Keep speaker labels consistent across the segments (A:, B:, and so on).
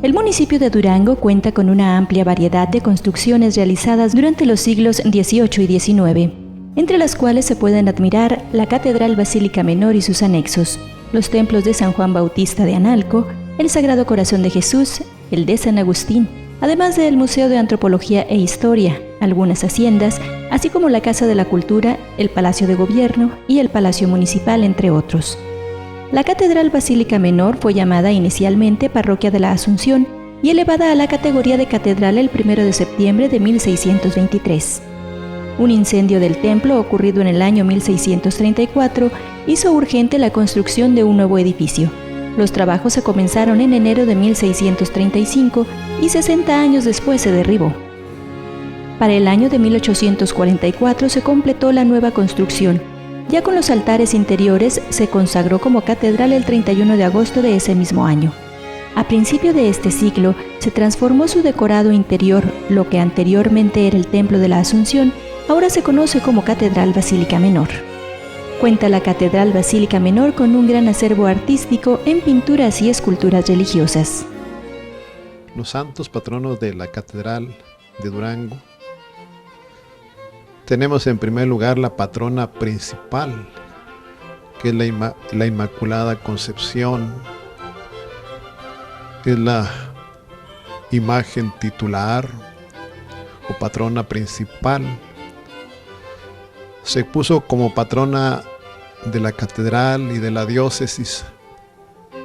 A: El municipio de Durango cuenta con una amplia variedad de construcciones realizadas durante los siglos XVIII y XIX, entre las cuales se pueden admirar la Catedral Basílica Menor y sus anexos, los templos de San Juan Bautista de Analco, el Sagrado Corazón de Jesús, el de San Agustín, además del Museo de Antropología e Historia, algunas haciendas, así como la Casa de la Cultura, el Palacio de Gobierno y el Palacio Municipal, entre otros. La Catedral Basílica Menor fue llamada inicialmente Parroquia de la Asunción y elevada a la categoría de catedral el 1 de septiembre de 1623. Un incendio del templo ocurrido en el año 1634 hizo urgente la construcción de un nuevo edificio. Los trabajos se comenzaron en enero de 1635 y 60 años después se derribó. Para el año de 1844 se completó la nueva construcción. Ya con los altares interiores se consagró como catedral el 31 de agosto de ese mismo año. A principio de este siglo se transformó su decorado interior, lo que anteriormente era el Templo de la Asunción, ahora se conoce como Catedral Basílica Menor. Cuenta la Catedral Basílica Menor con un gran acervo artístico en pinturas y esculturas religiosas.
B: Los santos patronos de la Catedral de Durango. Tenemos en primer lugar la patrona principal, que es la Inmaculada Concepción. Es la imagen titular o patrona principal. Se puso como patrona de la catedral y de la diócesis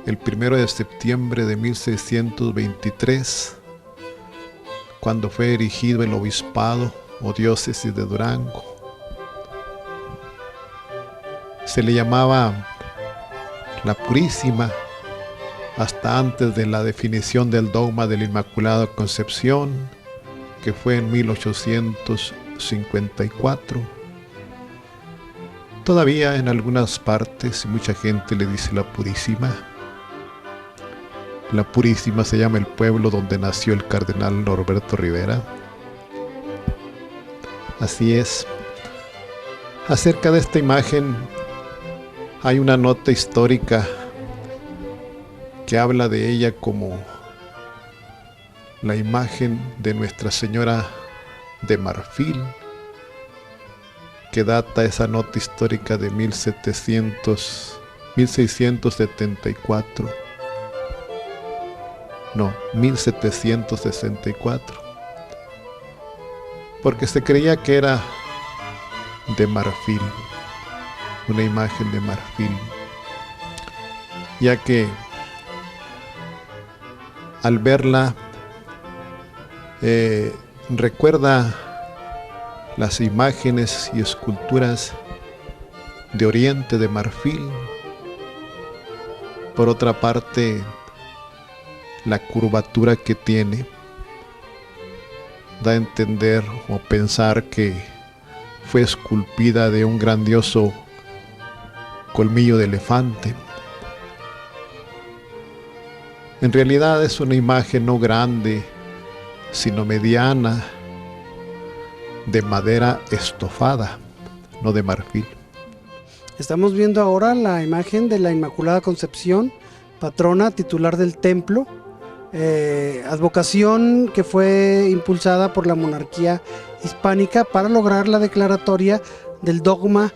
B: el 1 de septiembre de 1623, cuando fue erigido el obispado o diócesis de Durango. Se le llamaba la Purísima hasta antes de la definición del dogma de la Inmaculada Concepción, que fue en 1854. Todavía en algunas partes mucha gente le dice la Purísima. La Purísima se llama el pueblo donde nació el cardenal Norberto Rivera. Así es. Acerca de esta imagen hay una nota histórica que habla de ella como la imagen de Nuestra Señora de Marfil, que data esa nota histórica de 1764, porque se creía que era de marfil, una imagen de marfil, ya que al verla recuerda las imágenes y esculturas de Oriente de Marfil. Por otra parte, la curvatura que tiene da a entender o pensar que fue esculpida de un grandioso colmillo de elefante. En realidad es una imagen no grande, sino mediana, de madera estofada, no de marfil.
C: Estamos viendo ahora la imagen de la Inmaculada Concepción, patrona titular del templo, advocación que fue impulsada por la monarquía hispánica para lograr la declaratoria del dogma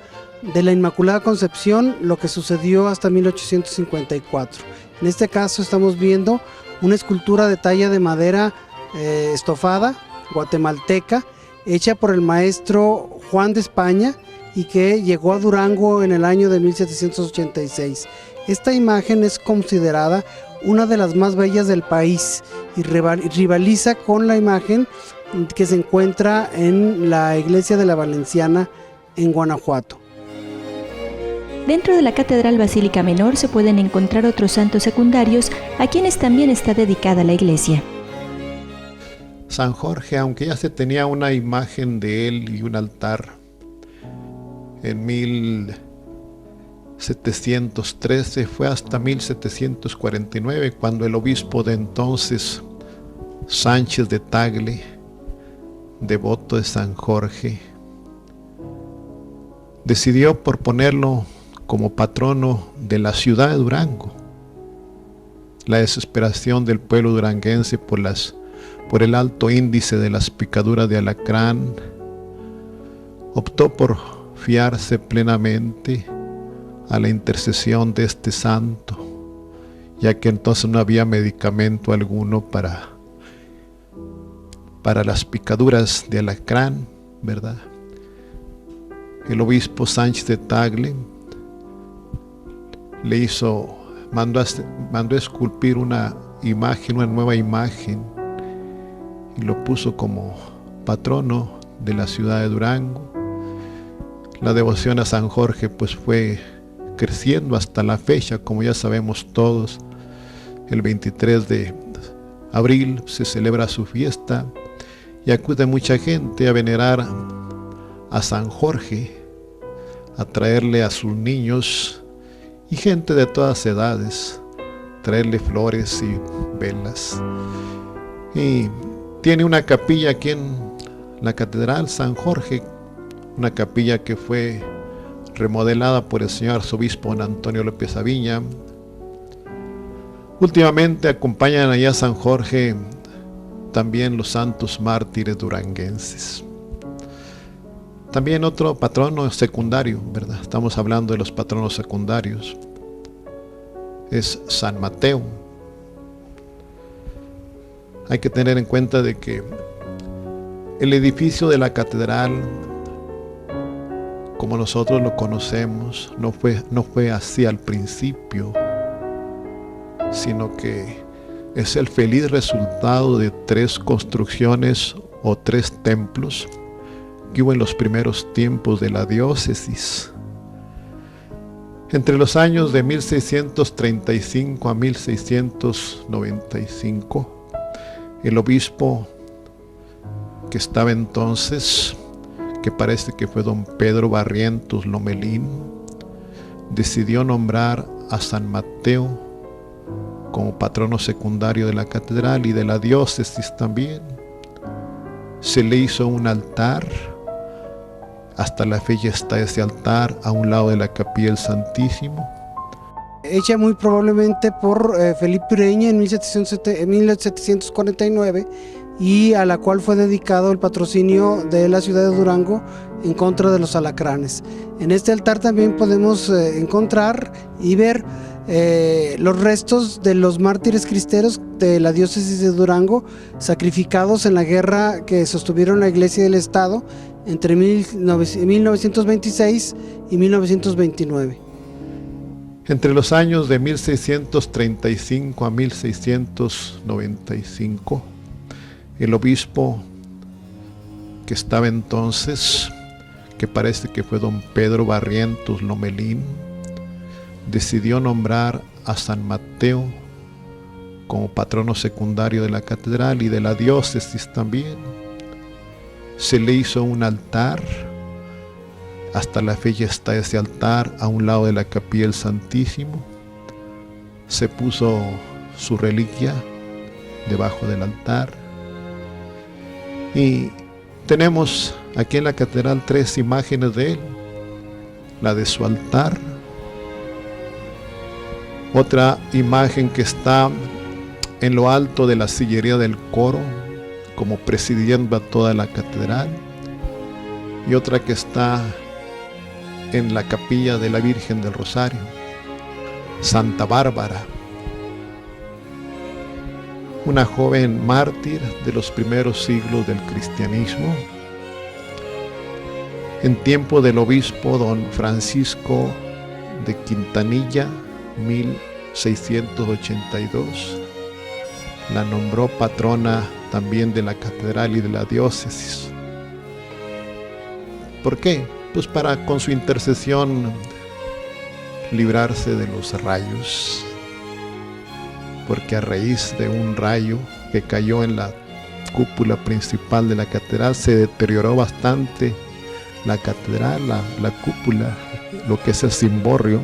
C: de la Inmaculada Concepción, lo que sucedió hasta 1854. En este caso estamos viendo una escultura de talla de madera estofada, guatemalteca, hecha por el maestro Juan de España y que llegó a Durango en el año de 1786. Esta imagen es considerada una de las más bellas del país y rivaliza con la imagen que se encuentra en la iglesia de la Valenciana en Guanajuato.
A: Dentro de la Catedral Basílica Menor se pueden encontrar otros santos secundarios a quienes también está dedicada la iglesia.
B: San Jorge, aunque ya se tenía una imagen de él y un altar, en 1713 fue hasta 1749 cuando el obispo de entonces, Sánchez de Tagle, devoto de San Jorge, decidió por ponerlo como patrono de la ciudad de Durango. la desesperación del pueblo duranguense por el alto índice de las picaduras de alacrán, optó por fiarse plenamente a la intercesión de este santo, ya que entonces no había medicamento alguno para las picaduras de alacrán, ¿verdad? El obispo Sánchez de Tagle mandó a esculpir una nueva imagen, y lo puso como patrono de la ciudad de Durango. La devoción a San Jorge pues fue creciendo hasta la fecha, como ya sabemos todos. El 23 de abril se celebra su fiesta y acude mucha gente a venerar a San Jorge, a traerle a sus niños y gente de todas edades, traerle flores y velas. Y tiene una capilla aquí en la Catedral San Jorge, una capilla que fue remodelada por el señor arzobispo don Antonio López Aviña. Últimamente acompañan allá a San Jorge también los santos mártires duranguenses. También otro patrono secundario, ¿verdad? Estamos hablando de los patronos secundarios. Es San Mateo. Hay que tener en cuenta de que el edificio de la catedral, como nosotros lo conocemos, no fue así al principio, sino que es el feliz resultado de 3 construcciones o 3 templos que hubo en los primeros tiempos de la diócesis. Entre los años de 1635 a 1695, el obispo que estaba entonces, que parece que fue don Pedro Barrientos Lomelín, decidió nombrar a San Mateo como patrono secundario de la catedral y de la diócesis también. Se le hizo un altar. Hasta la fecha está ese altar a un lado de la capilla del Santísimo.
C: Hecha muy probablemente por Felipe Ureña en 1749, y a la cual fue dedicado el patrocinio de la ciudad de Durango en contra de los alacranes. En este altar también podemos encontrar y ver los restos de los mártires cristeros de la diócesis de Durango, sacrificados en la guerra que sostuvieron la Iglesia y el Estado entre 1926 y 1929.
B: Entre los años de 1635 a 1695, el obispo que estaba entonces, que parece que fue don Pedro Barrientos Lomelín, decidió nombrar a San Mateo como patrono secundario de la catedral y de la diócesis también. Se le hizo un altar. Hasta la fecha está ese altar a un lado de la capilla del Santísimo. Se puso su reliquia debajo del altar. Y tenemos aquí en la catedral 3 imágenes de él. La de su altar. Otra imagen que está en lo alto de la sillería del coro, como presidiendo a toda la catedral. Y otra que está en la capilla de la Virgen del Rosario, Santa Bárbara, una joven mártir de los primeros siglos del cristianismo, en tiempo del obispo don Francisco de Quintanilla, 1682, la nombró patrona también de la catedral y de la diócesis. ¿Por qué? Pues para con su intercesión librarse de los rayos, porque a raíz de un rayo que cayó en la cúpula principal de la catedral se deterioró bastante la catedral, la cúpula, lo que es el cimborrio,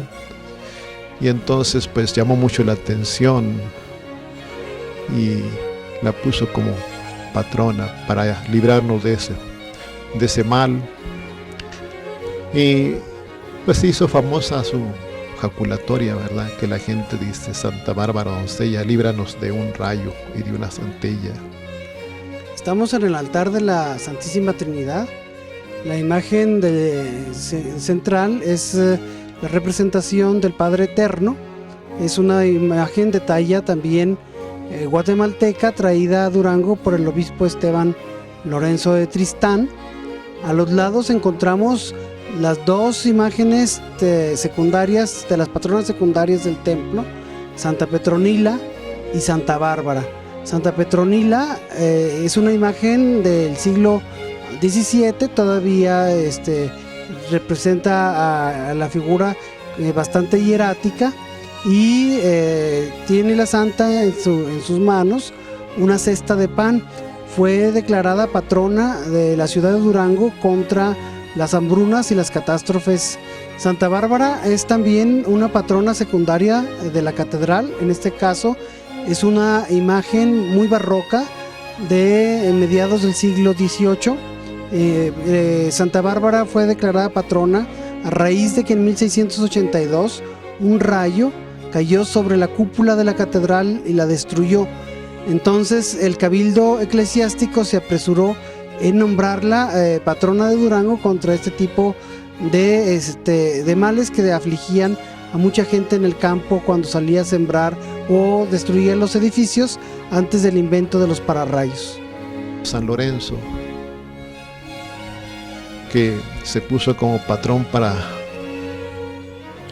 B: y entonces pues llamó mucho la atención y la puso como patrona para librarnos de ese mal. Y pues se hizo famosa su jaculatoria, ¿verdad? Que la gente dice: Santa Bárbara doncella, líbranos de un rayo y de una centella.
C: Estamos en el altar de la Santísima Trinidad. La imagen central es la representación del Padre Eterno. Es una imagen de talla también guatemalteca, traída a Durango por el obispo Esteban Lorenzo de Tristán. A los lados encontramos las dos imágenes secundarias de las patronas secundarias del templo, Santa Petronila y Santa Bárbara. Santa Petronila es una imagen del siglo XVII, todavía representa a la figura bastante hierática, y tiene la santa en sus manos una cesta de pan. Fue declarada patrona de la ciudad de Durango contra las hambrunas y las catástrofes. Santa Bárbara es también una patrona secundaria de la catedral. En este caso es una imagen muy barroca de mediados del siglo XVIII. Santa Bárbara fue declarada patrona a raíz de que en 1682 un rayo cayó sobre la cúpula de la catedral y la destruyó. Entonces el cabildo eclesiástico se apresuró en nombrarla patrona de Durango contra este tipo de males que afligían a mucha gente en el campo cuando salía a sembrar o destruía los edificios antes del invento de los pararrayos.
B: San Lorenzo, que se puso como patrón para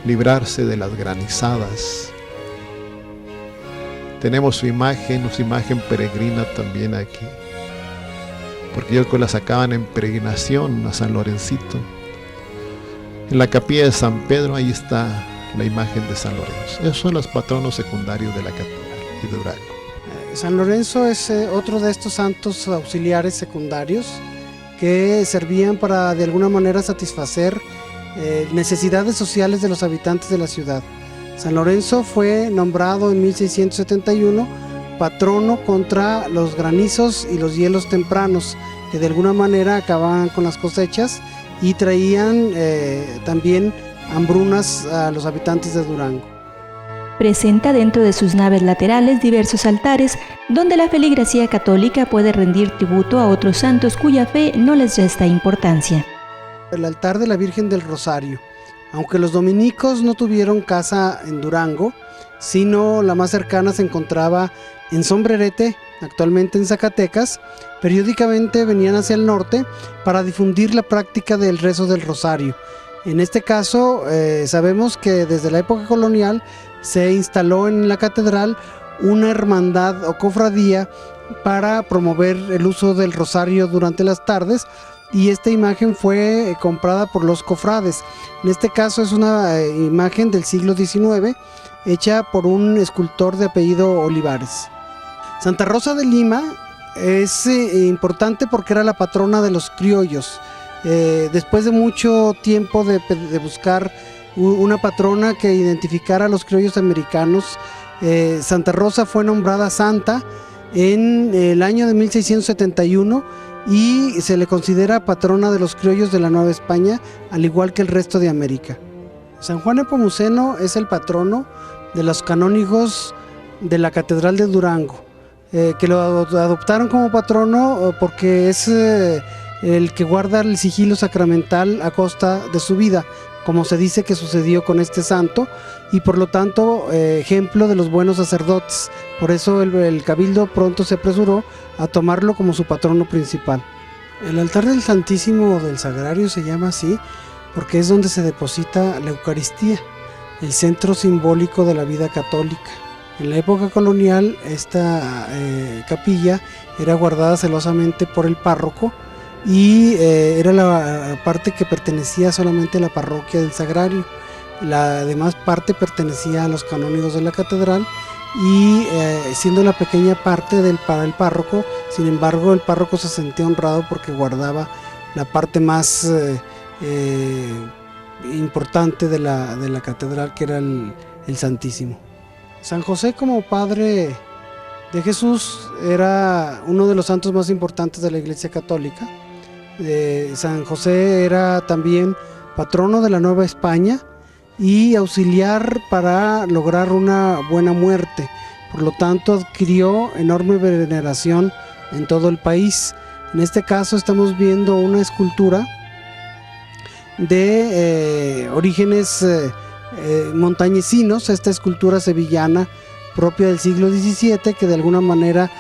B: librarse de las granizadas. Tenemos su imagen peregrina también aquí, porque ellos la sacaban en peregrinación a San Lorencito. En la capilla de San Pedro, ahí está la imagen de San Lorenzo. Esos son los patronos secundarios de la catedral de Durango.
C: San Lorenzo es otro de estos santos auxiliares secundarios que servían para de alguna manera satisfacer necesidades sociales de los habitantes de la ciudad. San Lorenzo fue nombrado en 1671 patrono contra los granizos y los hielos tempranos, que de alguna manera acababan con las cosechas y traían también hambrunas a los habitantes de Durango.
A: Presenta dentro de sus naves laterales diversos altares donde la feligresía católica puede rendir tributo a otros santos cuya fe no les resta importancia.
C: El altar de la Virgen del Rosario. Aunque los dominicos no tuvieron casa en Durango, sino la más cercana se encontraba en Sombrerete, actualmente en Zacatecas, periódicamente venían hacia el norte para difundir la práctica del rezo del Rosario. En este caso, sabemos que desde la época colonial se instaló en la catedral una hermandad o cofradía para promover el uso del rosario durante las tardes, y esta imagen fue comprada por los cofrades. En este caso es una imagen del siglo XIX hecha por un escultor de apellido Olivares. Santa Rosa de Lima es importante porque era la patrona de los criollos. Después de mucho tiempo de buscar una patrona que identificara a los criollos americanos, Santa Rosa fue nombrada santa en el año de 1671 y se le considera patrona de los criollos de la Nueva España, al igual que el resto de América. San Juan Nepomuceno es el patrono de los canónigos de la Catedral de Durango, que lo adoptaron como patrono porque es el que guarda el sigilo sacramental a costa de su vida, como se dice que sucedió con este santo, y por lo tanto ejemplo de los buenos sacerdotes. Por eso el cabildo pronto se apresuró a tomarlo como su patrono principal. El altar del Santísimo del Sagrario se llama así porque es donde se deposita la Eucaristía, el centro simbólico de la vida católica. En la época colonial esta capilla era guardada celosamente por el párroco y era la parte que pertenecía solamente a la parroquia del Sagrario. La demás parte pertenecía a los canónigos de la catedral y siendo la pequeña parte para el párroco, sin embargo el párroco se sentía honrado porque guardaba la parte más importante de la catedral, que era el Santísimo. San José, como padre de Jesús, era uno de los santos más importantes de la Iglesia Católica. San José era también patrono de la Nueva España y auxiliar para lograr una buena muerte. Por lo tanto, adquirió enorme veneración en todo el país. En este caso estamos viendo una escultura de orígenes montañesinos, esta escultura sevillana propia del siglo XVII, que de alguna manera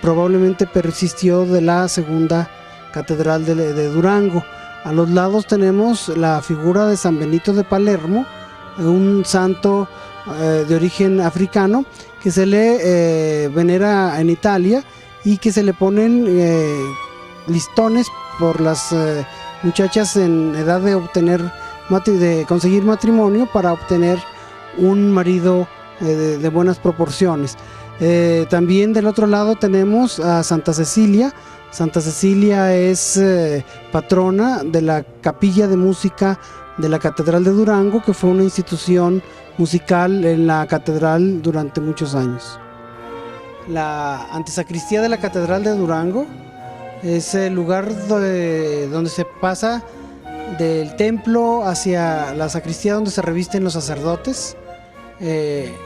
C: probablemente persistió de la segunda catedral de Durango. A los lados tenemos la figura de San Benito de Palermo, un santo de origen africano que se le venera en Italia y que se le ponen listones por las muchachas en edad de conseguir matrimonio para obtener un marido de buenas proporciones. También del otro lado tenemos a Santa Cecilia. Santa Cecilia es patrona de la Capilla de Música de la Catedral de Durango, que fue una institución musical en la catedral durante muchos años. La antesacristía de la Catedral de Durango es el lugar donde se pasa del templo hacia la sacristía, donde se revisten los sacerdotes.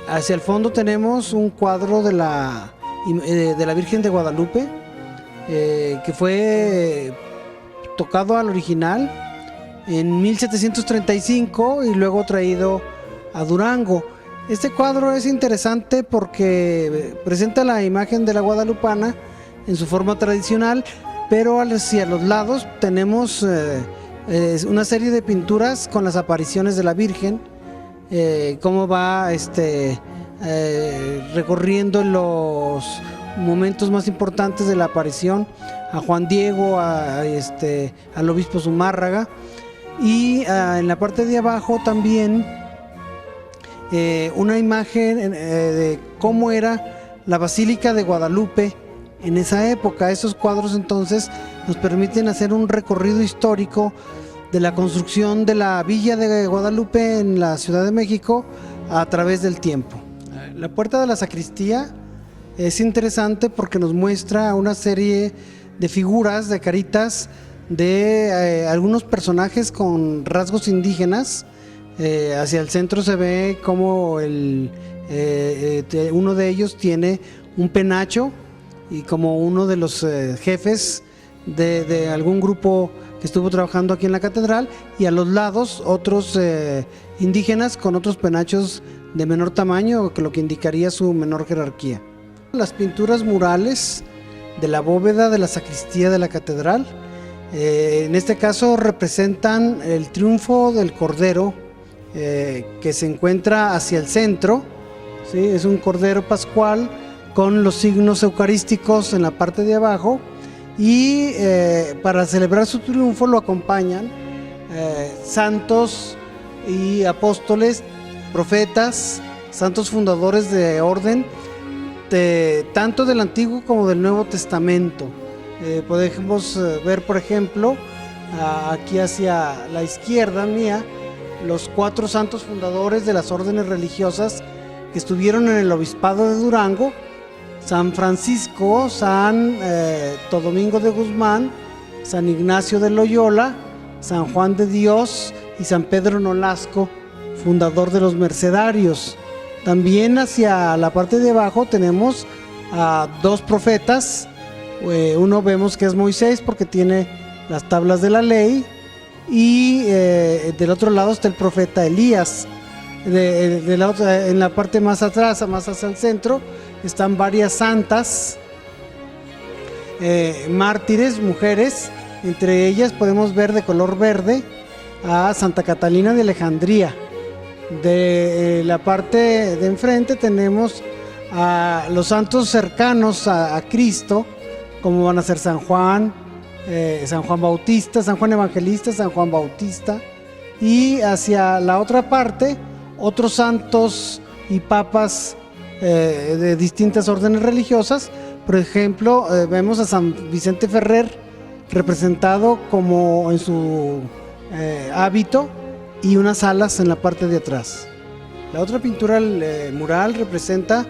C: Hacia el fondo tenemos un cuadro de la Virgen de Guadalupe, que fue tocado al original en 1735 y luego traído a Durango. Este cuadro es interesante porque presenta la imagen de la guadalupana en su forma tradicional, pero hacia los lados tenemos una serie de pinturas con las apariciones de la Virgen, cómo va recorriendo los momentos más importantes de la aparición a Juan Diego, al obispo Zumárraga, y en la parte de abajo también una imagen de cómo era la Basílica de Guadalupe en esa época. Esos cuadros entonces nos permiten hacer un recorrido histórico de la construcción de la Villa de Guadalupe en la Ciudad de México a través del tiempo. La puerta de la sacristía es interesante porque nos muestra una serie de figuras, de caritas de algunos personajes con rasgos indígenas. Hacia el centro se ve como uno de ellos tiene un penacho y como uno de los jefes de algún grupo que estuvo trabajando aquí en la catedral, y a los lados otros indígenas con otros penachos de menor tamaño, que lo que indicaría su menor jerarquía. Las pinturas murales de la bóveda de la sacristía de la catedral, en este caso representan el triunfo del Cordero, que se encuentra hacia el centro, ¿sí? Es un Cordero Pascual con los signos eucarísticos en la parte de abajo, y para celebrar su triunfo lo acompañan santos y apóstoles, profetas, santos fundadores de orden, tanto del Antiguo como del Nuevo Testamento. Podemos ver, por ejemplo, aquí hacia la izquierda mía, los 4 santos fundadores de las órdenes religiosas que estuvieron en el obispado de Durango: San Francisco, San Domingo de Guzmán, San Ignacio de Loyola, San Juan de Dios y San Pedro Nolasco, fundador de los mercedarios. También hacia la parte de abajo tenemos a 2 profetas. Uno vemos que es Moisés porque tiene las tablas de la ley, y del otro lado está el profeta Elías. En la parte más atrás, más hacia el centro, están varias santas, mártires, mujeres. Entre ellas podemos ver de color verde a Santa Catalina de Alejandría. De la parte de enfrente tenemos a los santos cercanos a Cristo, como van a ser San Juan Bautista, San Juan Evangelista, San Juan Bautista. Y hacia la otra parte, otros santos y papas de distintas órdenes religiosas. Por ejemplo, vemos a San Vicente Ferrer representado como en su hábito y unas alas en la parte de atrás. La otra pintura mural representa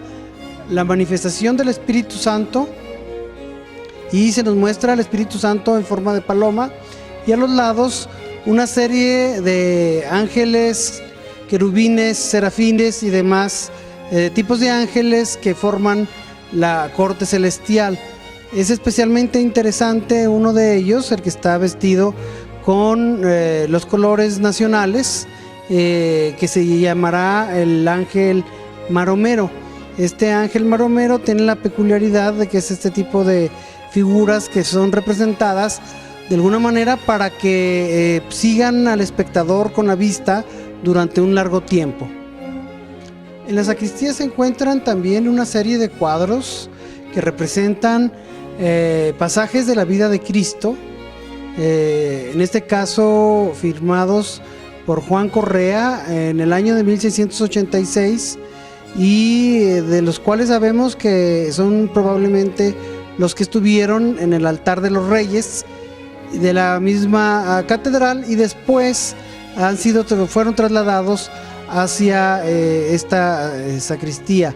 C: la manifestación del Espíritu Santo, y se nos muestra al Espíritu Santo en forma de paloma, y a los lados una serie de ángeles querubines, serafines y demás tipos de ángeles que forman la corte celestial. Es especialmente interesante uno de ellos, el que está vestido con los colores nacionales, que se llamará el ángel maromero. Este ángel maromero tiene la peculiaridad de que es este tipo de figuras que son representadas de alguna manera para que sigan al espectador con la vista durante un largo tiempo. En la sacristía se encuentran también una serie de cuadros que representan pasajes de la vida de Cristo, en este caso firmados por Juan Correa en el año de 1686, y de los cuales sabemos que son probablemente los que estuvieron en el altar de los reyes de la misma catedral, y después fueron trasladados hacia esta sacristía.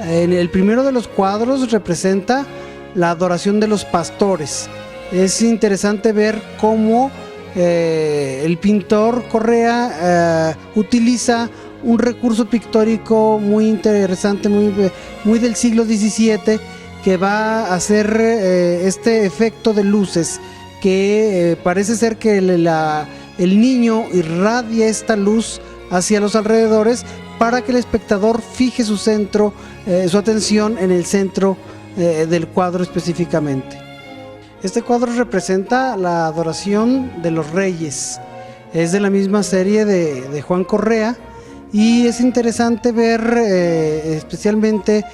C: El primero de los cuadros representa la adoración de los pastores. Es interesante ver cómo el pintor Correa utiliza un recurso pictórico muy interesante, muy del siglo XVII, que va a hacer este efecto de luces, que parece ser que el niño irradia esta luz hacia los alrededores para que el espectador fije su atención en el centro del cuadro específicamente. Este cuadro representa la adoración de los reyes. Es de la misma serie de Juan Correa, y es interesante ver especialmente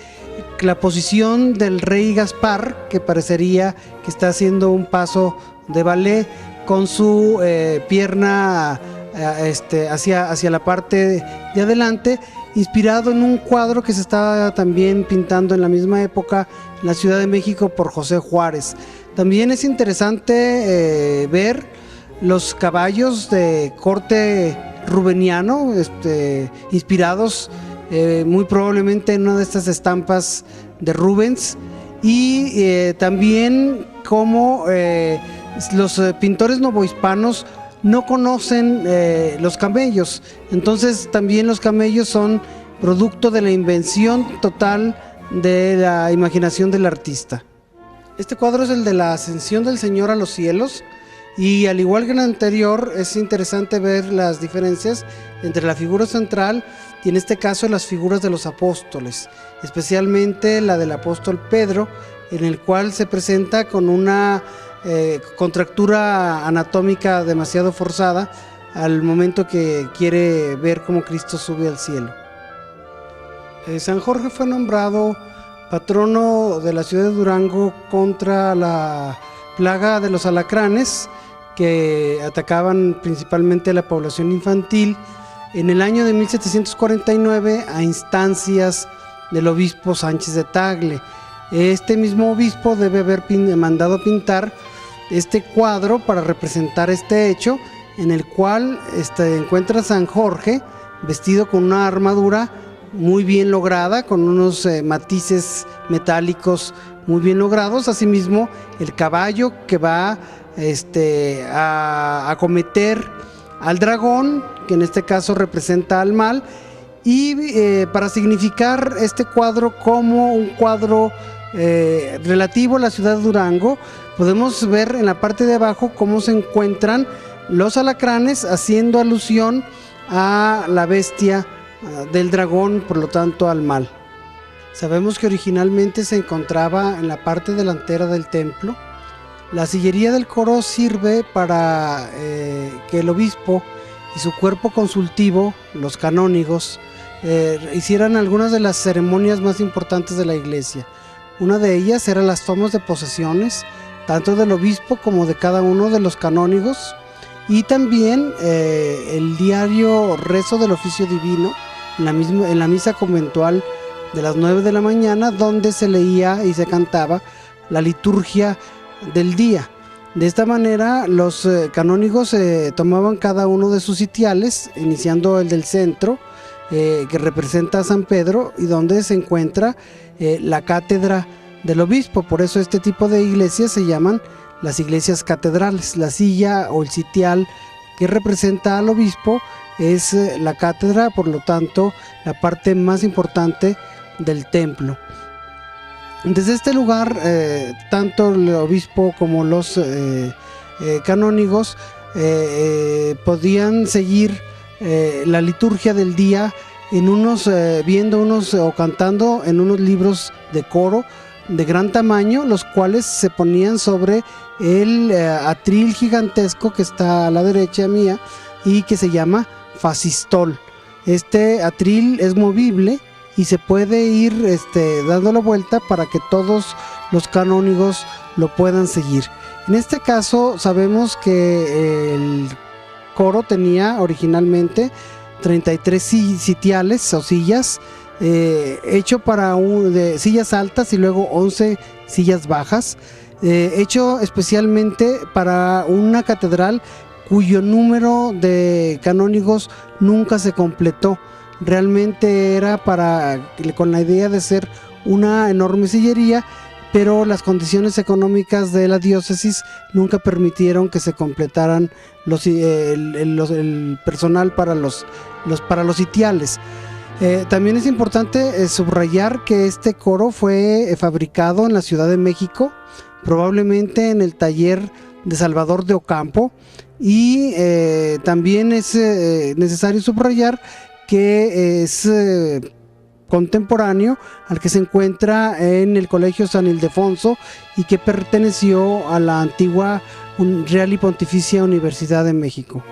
C: la posición del rey Gaspar, que parecería que está haciendo un paso de ballet con su pierna hacia la parte de adelante, inspirado en un cuadro que se estaba también pintando en la misma época en la Ciudad de México por José Juárez. También es interesante ver los caballos de corte rubeniano, inspirados muy probablemente en una de estas estampas de Rubens, y también como los pintores novohispanos no conocen los camellos. Entonces también los camellos son producto de la invención total de la imaginación del artista. Este cuadro es el de la ascensión del Señor a los cielos, y al igual que en el anterior es interesante ver las diferencias entre la figura central y en este caso las figuras de los apóstoles, especialmente la del apóstol Pedro, en el cual se presenta con una contractura anatómica demasiado forzada al momento que quiere ver cómo Cristo sube al cielo. San Jorge fue nombrado patrono de la ciudad de Durango contra la plaga de los alacranes, que atacaban principalmente a la población infantil, en el año de 1749 a instancias del obispo Sánchez de Tagle. Este mismo obispo debe haber mandado pintar este cuadro para representar este hecho, en el cual encuentra a San Jorge vestido con una armadura muy bien lograda, con unos matices metálicos muy bien logrados. Asimismo, el caballo que va a acometer al dragón, que en este caso representa al mal, y para significar este cuadro como un cuadro relativo a la ciudad de Durango, podemos ver en la parte de abajo cómo se encuentran los alacranes, haciendo alusión a la bestia del dragón, por lo tanto al mal. Sabemos que originalmente se encontraba en la parte delantera del templo. La sillería del coro sirve para que el obispo y su cuerpo consultivo, los canónigos, hicieran algunas de las ceremonias más importantes de la iglesia. Una de ellas eran las tomas de posesiones, tanto del obispo como de cada uno de los canónigos, y también el diario rezo del oficio divino en la misa conventual de las 9 de la mañana, donde se leía y se cantaba la liturgia del día. De esta manera los canónigos tomaban cada uno de sus sitiales, iniciando el del centro, que representa a San Pedro, y donde se encuentra la cátedra del obispo. Por eso este tipo de iglesias se llaman las iglesias catedrales. La silla o el sitial que representa al obispo es la cátedra, por lo tanto la parte más importante del templo. Desde este lugar, tanto el obispo como los canónigos podían seguir la liturgia del día en viendo unos o cantando en unos libros de coro de gran tamaño, los cuales se ponían sobre el atril gigantesco que está a la derecha mía y que se llama fasistol. Este atril es movible y se puede ir dando la vuelta para que todos los canónigos lo puedan seguir. En este caso sabemos que el coro tenía originalmente 33 sitiales o sillas, hecho de sillas altas y luego 11 sillas bajas, hecho especialmente para una catedral cuyo número de canónigos nunca se completó. Realmente era con la idea de ser una enorme sillería, pero las condiciones económicas de la diócesis nunca permitieron que se completaran el personal para los sitiales. También es importante subrayar que este coro fue fabricado en la Ciudad de México, probablemente en el taller de Salvador de Ocampo, y también es necesario subrayar que es contemporáneo al que se encuentra en el Colegio San Ildefonso y que perteneció a la antigua Real y Pontificia Universidad de México.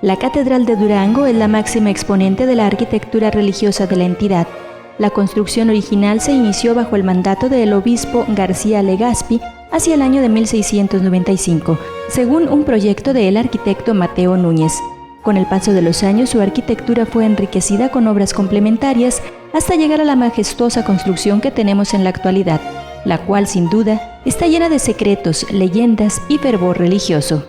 A: La Catedral de Durango es la máxima exponente de la arquitectura religiosa de la entidad. La construcción original se inició bajo el mandato del obispo García Legazpi hacia el año de 1695, según un proyecto del arquitecto Mateo Núñez. Con el paso de los años, su arquitectura fue enriquecida con obras complementarias hasta llegar a la majestuosa construcción que tenemos en la actualidad, la cual sin duda está llena de secretos, leyendas y fervor religioso.